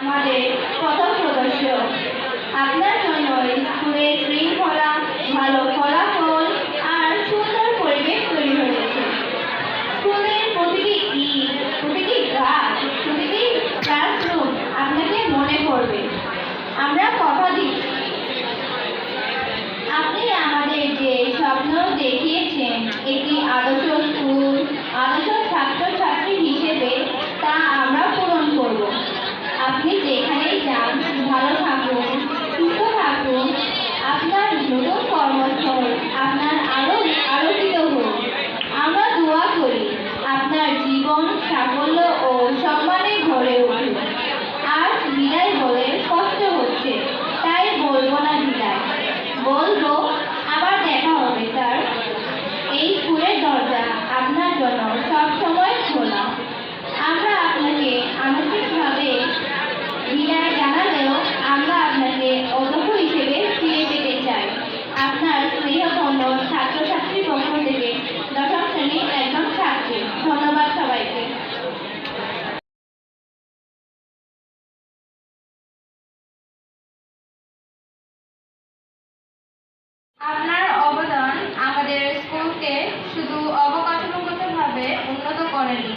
আমাদের প্রথম সদস্য। আপনার জন্য স্কুলের শৃঙ্খলা, ভালো ফলাফল আর সুন্দর পরিবেশ তৈরি হয়েছে। স্কুলের প্রতিটি ইট, প্রতিটি গাছ, প্রতিটি ক্লাসরুম আপনাকে মনে পড়বে। আমরা কথা দিচ্ছি, আপনি আমাদের যে স্বপ্ন দেখিয়েছেন একটি আদর্শ স্কুল, আদর্শ ছাত্রছাত্রী হিসেবে, তা আমরা পূরণ করব। আপনি যেখানেই যান ভালো থাকুন, সুস্থ থাকুন। আপনার নতুন কর্মস্থল আপনার আলোকিত হোক। আমরা দোয়া করি আপনার জীবন সাফল্য ও সম্মানে ভরে উঠুক। আজ বিদায় বলে কষ্ট হচ্ছে, তাই বলবো না বিদায়, বলবো আবার দেখা হবে স্যার। এই স্কুলের দরজা আপনার জন্য সবসময় খোলা। আমরা আপনাকে আনুষ্ঠানিকভাবে বিদায় জানালেও আমরা আপনাকে অধ্যক্ষ হিসেবে ফিরে পেতে চাই। আপনার স্নেহধন্য ছাত্রছাত্রীর পক্ষ থেকে দশম শ্রেণীর একজন ছাত্রী। ধন্যবাদ সবাইকে। আপনার অবদান আমাদের স্কুলকে শুধু অবকাঠামোগতভাবে উন্নত করেনি,